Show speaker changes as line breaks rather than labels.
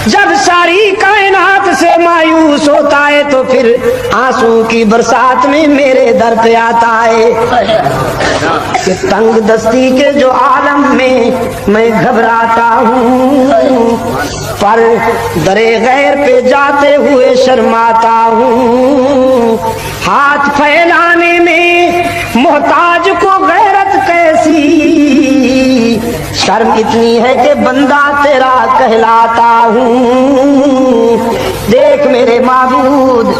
जब सारी कायनात से मायूस होता है तो फिर आंसू की बरसात में मेरे दर पे आता है कि तंग दस्ती के जो आलम में मैं घबराता हूँ, पर दरे गैर पे जाते हुए शर्माता हूँ। हाथ फैलाने में मोहताज को गैरत कैसी, शर्म इतनी है कि बंदा तेरा कहलाता हूँ। देख मेरे माबूद,